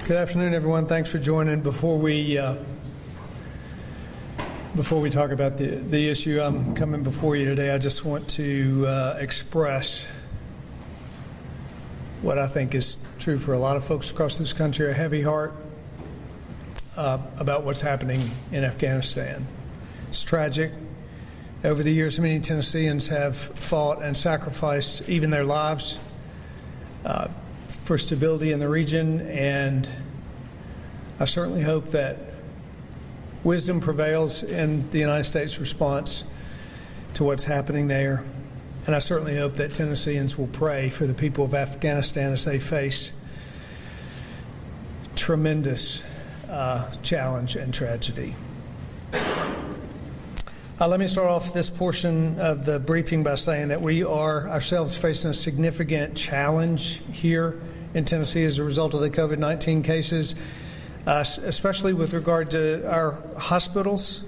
Good afternoon, everyone. Thanks for joining. Before we talk about the issue I'm coming before you today, I just want to express what I think is true for a lot of folks across this country, a heavy heart about what's happening in Afghanistan. It's tragic. Over the years, many Tennesseans have fought and sacrificed even their lives for stability in the region, and I certainly hope that wisdom prevails in the United States response to what's happening there. And I certainly hope that Tennesseans will pray for the people of Afghanistan as they face tremendous challenge and tragedy. Let me start off this portion of the briefing by saying that we are ourselves facing a significant challenge here in Tennessee as a result of the COVID-19 cases, especially with regard to our hospitals.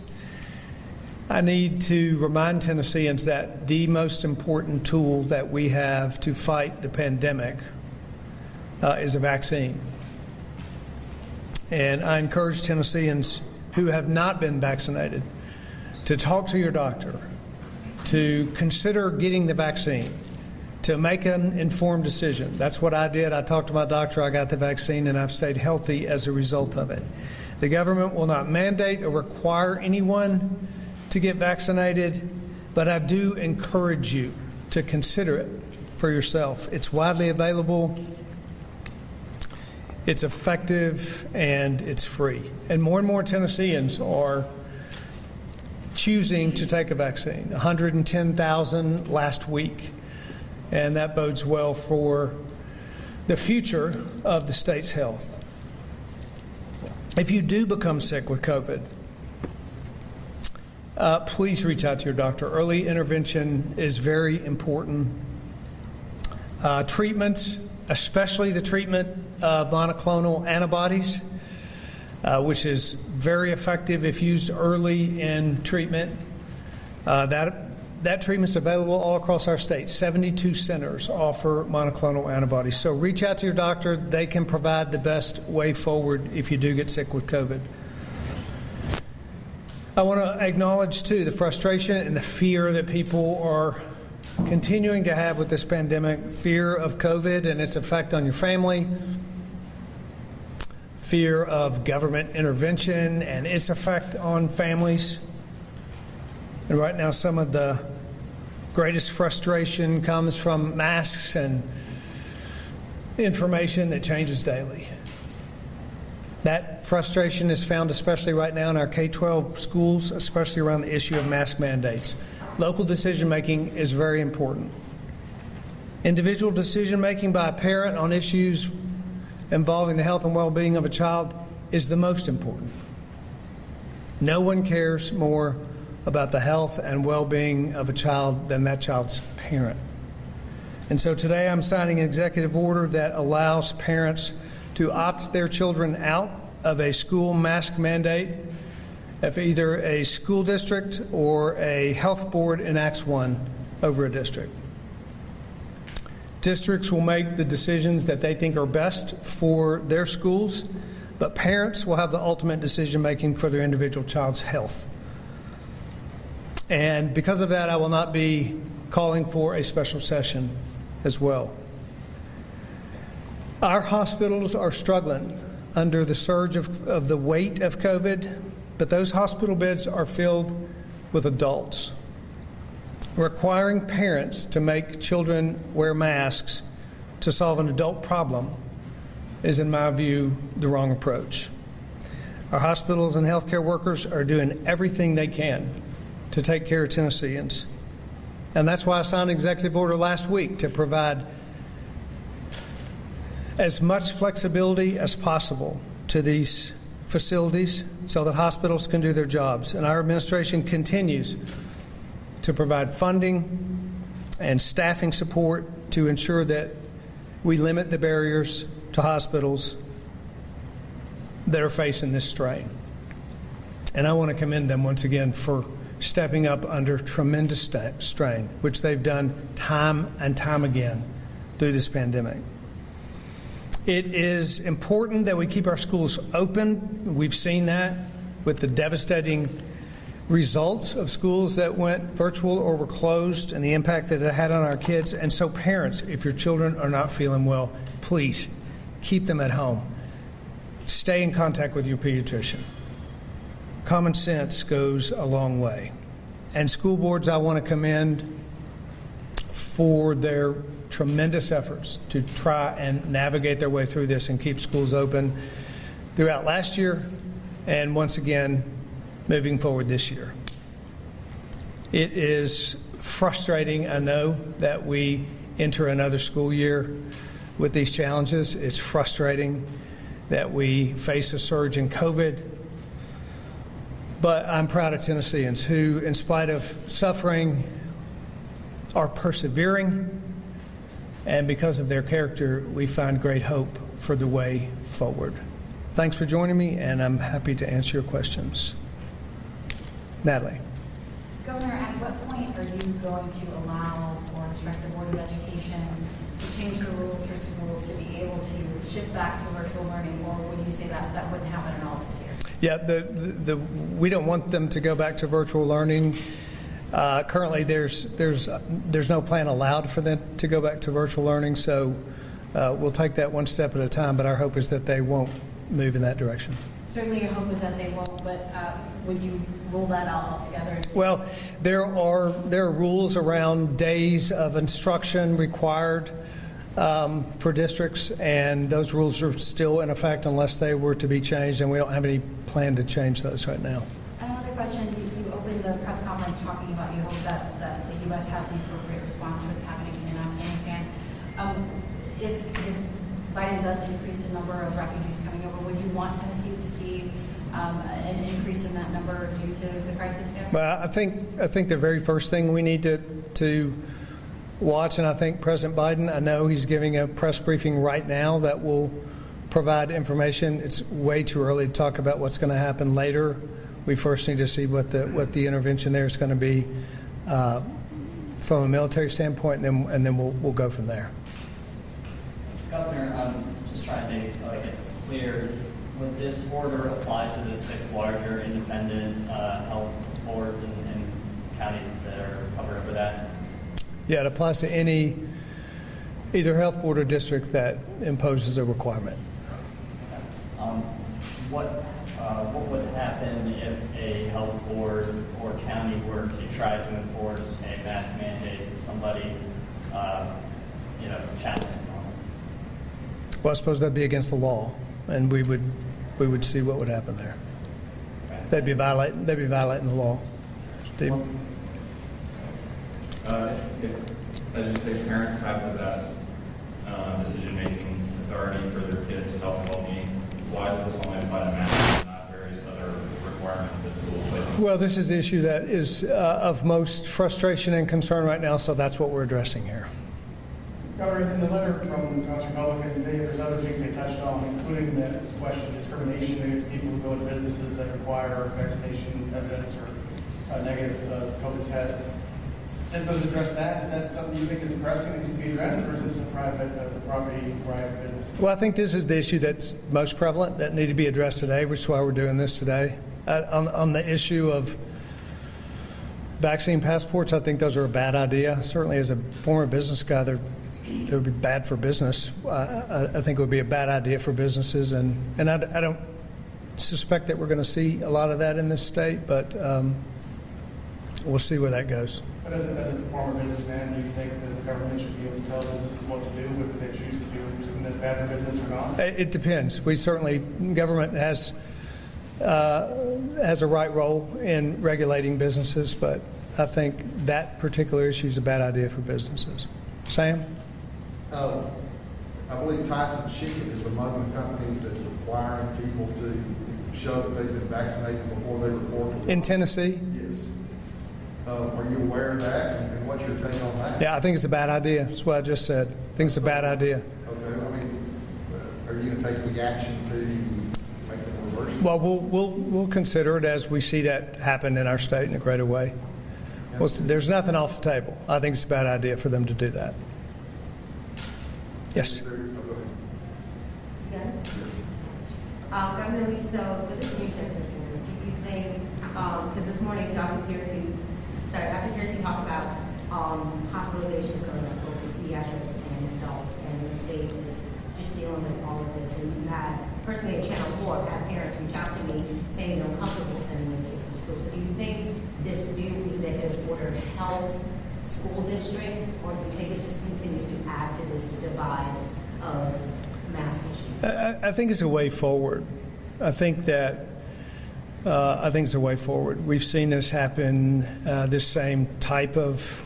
I need to remind Tennesseans that the most important tool that we have to fight the pandemic is a vaccine. And I encourage Tennesseans who have not been vaccinated to talk to your doctor, to consider getting the vaccine, to make an informed decision. That's what I did. I talked to my doctor, I got the vaccine, and I've stayed healthy as a result of it. The government will not mandate or require anyone to get vaccinated, but I do encourage you to consider it for yourself. It's widely available, it's effective, and it's free. And more Tennesseans are choosing to take a vaccine, 110,000 last week. And that bodes well for the future of the state's health. If you do become sick with COVID, please reach out to your doctor. Early intervention is very important. Treatments, especially the treatment of monoclonal antibodies, which is very effective if used early in treatment. That treatment is available all across our state. 72 centers offer monoclonal antibodies. So reach out to your doctor. They can provide the best way forward if you do get sick with COVID. I want to acknowledge, too, the frustration and the fear that people are continuing to have with this pandemic, fear of COVID and its effect on your family, fear of government intervention and its effect on families. And right now, some of the greatest frustration comes from masks and information that changes daily. That frustration is found especially right now in our K-12 schools, especially around the issue of mask mandates. Local decision-making is very important. Individual decision-making by a parent on issues involving the health and well-being of a child is the most important. No one cares more about the health and well-being of a child than that child's parent. And so today I'm signing an executive order that allows parents to opt their children out of a school mask mandate if either a school district or a health board enacts one over a district. Districts will make the decisions that they think are best for their schools, but parents will have the ultimate decision-making for their individual child's health. And because of that, I will not be calling for a special session as well. Our hospitals are struggling under the surge of the weight of COVID, but those hospital beds are filled with adults. Requiring parents to make children wear masks to solve an adult problem is, in my view, the wrong approach. Our hospitals and healthcare workers are doing everything they can to take care of Tennesseans. And that's why I signed an executive order last week to provide as much flexibility as possible to these facilities so that hospitals can do their jobs. And our administration continues to provide funding and staffing support to ensure that we limit the barriers to hospitals that are facing this strain. And I want to commend them once again for stepping up under tremendous strain, which they've done time and time again through this pandemic. It is important that we keep our schools open. We've seen that with the devastating results of schools that went virtual or were closed and the impact that it had on our kids. And so parents, if your children are not feeling well, please keep them at home. Stay in contact with your pediatrician. Common sense goes a long way. And school boards, I want to commend for their tremendous efforts to try and navigate their way through this and keep schools open throughout last year and once again moving forward this year. It is frustrating, I know, that we enter another school year with these challenges. It's frustrating that we face a surge in COVID. But I'm proud of Tennesseans who, in spite of suffering, are persevering. And because of their character, we find great hope for the way forward. Thanks for joining me, and I'm happy to answer your questions. Natalie. Governor, at what point are you going to allow or instruct the Board of Education to change the rules for schools to be able to shift back to virtual learning, or would you say that that wouldn't happen at all this year? Yeah, we don't want them to go back to virtual learning. Currently, there's no plan allowed for them to go back to virtual learning, so we'll take that one step at a time, but our hope is that they won't move in that direction. Certainly your hope is that they won't, but would you rule that out altogether? Well, there are rules around days of instruction required for districts, and those rules are still in effect unless they were to be changed, and we don't have any plan to change those right now. Another question, you opened the press conference talking about you hope that the U.S. has the appropriate response to what's happening in Afghanistan. If Biden does increase the number of refugees coming over, would you want Tennessee to see an increase in that number due to the crisis there? Well, I think the very first thing we need to watch, and I think President Biden, I know he's giving a press briefing right now that will provide information. It's way too early to talk about what's going to happen later. We first need to see what the intervention there is going to be from a military standpoint, and then we'll go from there. Governor, I'm just trying to get this clear. Would this order apply to the 6 larger independent health boards and counties that are covered up with that? Yeah, it applies to any either health board or district that imposes a requirement. What would happen if a health board or county were to try to enforce a mask mandate and somebody, challenged it? Well, I suppose that'd be against the law, and we would see what would happen there. Okay. They'd be violating the law. Steve? As you say, parents have the best decision-making authority for their kids' health and well-being. Why does this only apply to masks and not various other requirements that schools place? Well, this is the issue that is of most frustration and concern right now, so that's what we're addressing here. Governor, in the letter from House Republicans, there's other things they touched on, including this question of discrimination against people who go to businesses that require vaccination evidence or negative COVID test. Does those address that? Is that something you think is pressing that needs to be addressed, or is this a private property right business? Well, I think this is the issue that's most prevalent that need to be addressed today, which is why we're doing this today. On the issue of vaccine passports, I think those are a bad idea. Certainly, as a former business guy, they would be bad for business. I think it would be a bad idea for businesses, and I don't suspect that we're going to see a lot of that in this state, but we'll see where that goes. But as a former businessman, do you think that the government should be able to tell businesses what to do, whether they choose to do something that's bad for business or not? It depends. Government has a right role in regulating businesses, but I think that particular issue is a bad idea for businesses. Sam? I believe Tyson Chicken is among the companies that's requiring people to show that they've been vaccinated before they report to work. In Tennessee? Yes. Are you aware of that, and what's your take on that? Yeah, I think it's a bad idea. That's what I just said. I think it's a bad idea. Okay, I mean, are you going to take the action to make them reverse? Well, we'll consider it as we see that happen in our state in a greater way. Well, there's nothing off the table. I think it's a bad idea for them to do that. Yes. Governor Lee, so with this new secretary, do you think, because this morning Dr. Piercy talked about hospitalizations going up both with pediatrics and adults, and the state is just dealing with all of this. And you had, personally at Channel 4, I've had parents reach out to me saying they're uncomfortable sending their kids to school. So do you think this new executive order helps school districts, or do you think it just continues to add to this divide of mask issues? I think it's a way forward. I think it's a way forward. We've seen this happen, this same type of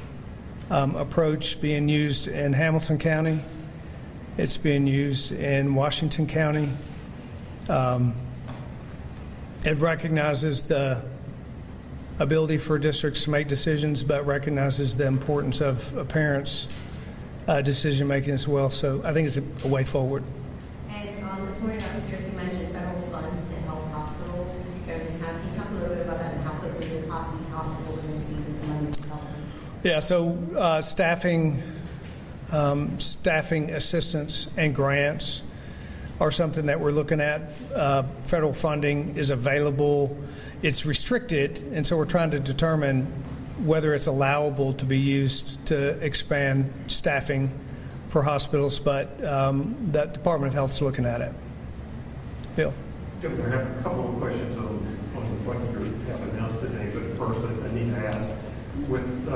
approach being used in Hamilton County. It's being used in Washington County. It recognizes the ability for districts to make decisions, but recognizes the importance of a parent's decision making as well. So I think it's a way forward. And this morning, Dr. Piercy mentioned federal funds to help hospitals during this time. Can you talk a little bit about that and how quickly these hospitals are going to see this money to help them? Yeah, so staffing assistance and grants are something that we're looking at. Federal funding is available. It's restricted, and so we're trying to determine whether it's allowable to be used to expand staffing for hospitals, but that Department of Health is looking at it. Bill? Governor, I have a couple of questions on what you have announced today, but first I need to ask, with the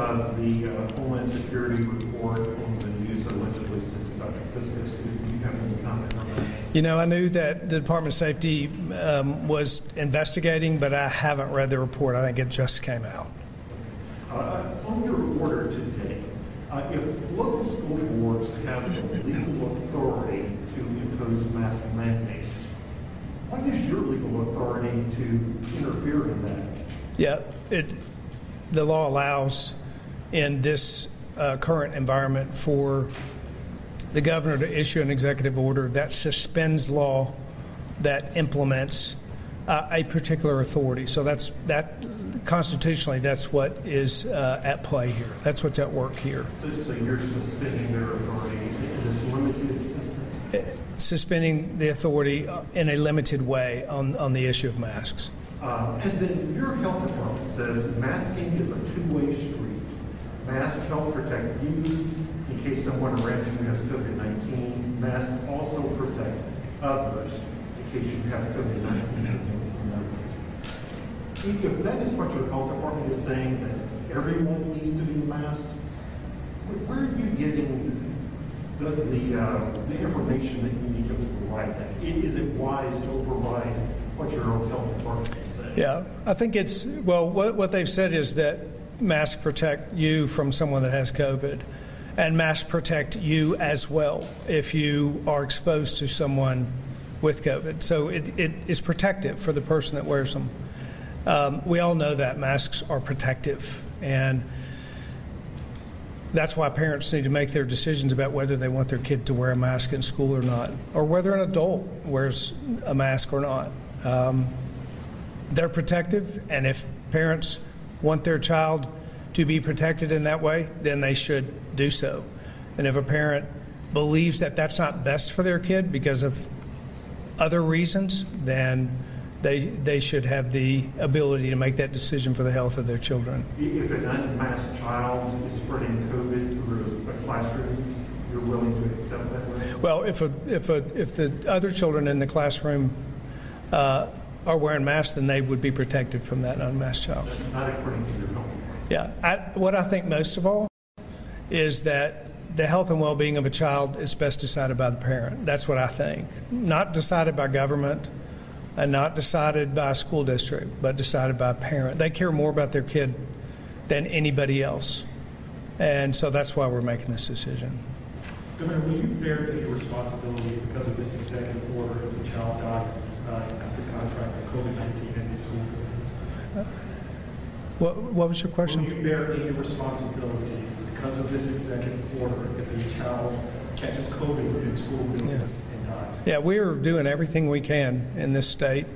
Homeland Security report on the news allegedly sent to Dr. Fiskus, do you have any comment on that? You know, I knew that the Department of Safety was investigating, but I haven't read the report. I think it just came out. On your order today, if local school boards have the legal authority to impose mask mandates, what is your legal authority to interfere in that? Yeah, the law allows in this current environment for the governor to issue an executive order that suspends law that implements a particular authority. So that constitutionally, that's what is at play here. That's what's at work here. So you're suspending their authority in this limited instance? Suspending the authority in a limited way on the issue of masks. And then your health department says masking is a two-way street. Masks help protect you in case someone around you has COVID-19. Masks also protect others in case you have COVID-19. If that is what your health department is saying, that everyone needs to be masked, where are you getting the information that you need to override that? Is it wise to override what your own health department is saying? Yeah, I think it's, well, what they've said is that masks protect you from someone that has COVID, and masks protect you as well if you are exposed to someone with COVID. So it is protective for the person that wears them. We all know that masks are protective, and that's why parents need to make their decisions about whether they want their kid to wear a mask in school or not, or whether an adult wears a mask or not. They're protective, and if parents want their child to be protected in that way, then they should do so. And if a parent believes that that's not best for their kid because of other reasons, then they should have the ability to make that decision for the health of their children. If an unmasked child is spreading COVID through a classroom, you're willing to accept that risk? Well, if the other children in the classroom are wearing masks, then they would be protected from that unmasked child. Not according to your health department. Yeah, what I think most of all is that the health and well-being of a child is best decided by the parent. That's what I think. Not decided by government and not decided by a school district, but decided by a parent. They care more about their kid than anybody else. And so that's why we're making this decision. Governor, will you bear any responsibility because of this executive order if the child dies after contract with COVID-19 in the school buildings? What was your question? Will you bear any responsibility because of this executive order if a child catches COVID in school buildings and dies? Yeah, we're doing everything we can in this state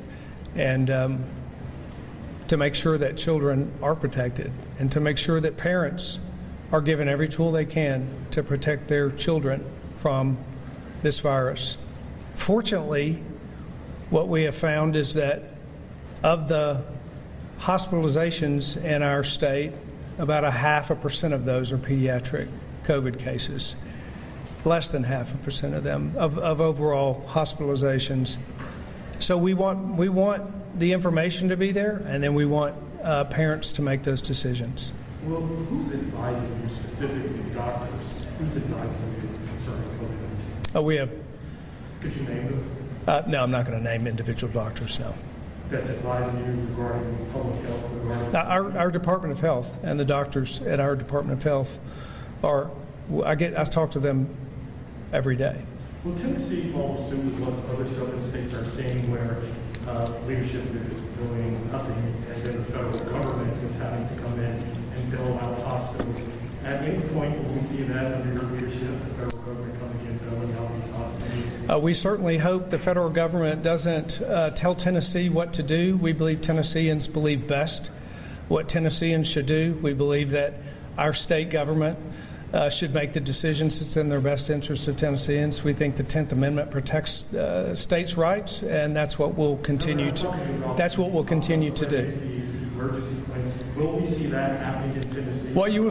and to make sure that children are protected and to make sure that parents are given every tool they can to protect their children from this virus Fortunately, what we have found is that of the hospitalizations in our state, about 0.5% of those are pediatric COVID cases. Less than 0.5% of them of overall hospitalizations. So we want the information to be there, and then we want parents to make those decisions. Well, who's advising you specifically, doctors? Who's advising you concerning COVID-19? We have. Could you name them? No, I'm not going to name individual doctors. No. That's advising you regarding public health, regarding Our Department of Health and the doctors at our Department of Health are. I talk to them every day. Will Tennessee follow suit with what other southern states are seeing, where leadership is doing nothing, and then the federal government is having to come in and bail out hospitals? At any point, will we see that under your leadership, the federal government coming in and bailing out these hospitals? We certainly hope the federal government doesn't tell Tennessee what to do. We believe Tennesseans believe best what Tennesseans should do. We believe that our state government should make the decisions that's in their best interest of Tennesseans. We think the 10th Amendment protects states' rights, and that's what we'll continue to. That's what we'll continue to do. Emergency plans. Will we see that happening in Tennessee? What you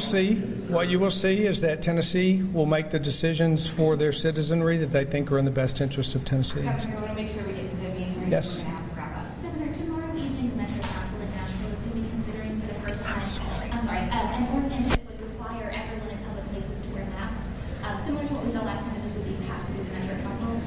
will see is that Tennessee will make the decisions for their citizenry that they think are in the best interest of Tennesseans. Governor, I want to make sure we get to Vivian here. Yes. We're going to have to wrap up. Governor, tomorrow evening, the Metro Council in Nashville is going to be considering for the first time, an ordinance that would require everyone in public places to wear masks, similar to what we saw last time that this would be passed through the Metro Council.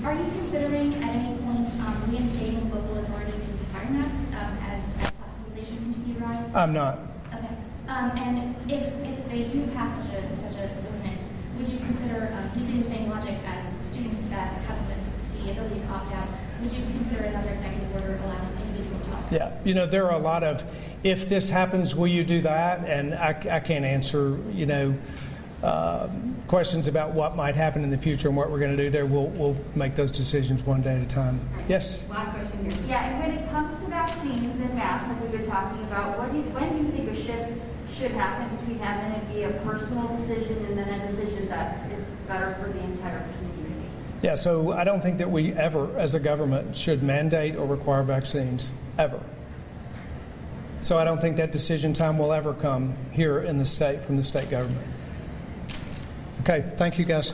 Are you considering at any point reinstating local authority to require masks as hospitalizations continue to rise? I'm not. Okay. And if they do pass such a ordinance, would you consider using the same logic as students that have the ability to opt out? Would you consider another executive order allowing individuals to opt out? Yeah, there are a lot of, if this happens, will you do that? And I can't answer, questions about what might happen in the future and what we're going to do there. We'll make those decisions one day at a time. Yes? Last question here. Yeah, and when it comes to vaccines and masks, like we've been talking about, when do you think a shift should happen between having it be a personal decision and then a decision that is better for the entire community? Yeah, so I don't think that we ever, as a government, should mandate or require vaccines, ever. So I don't think that decision time will ever come here in the state from the state government. Okay, thank you guys.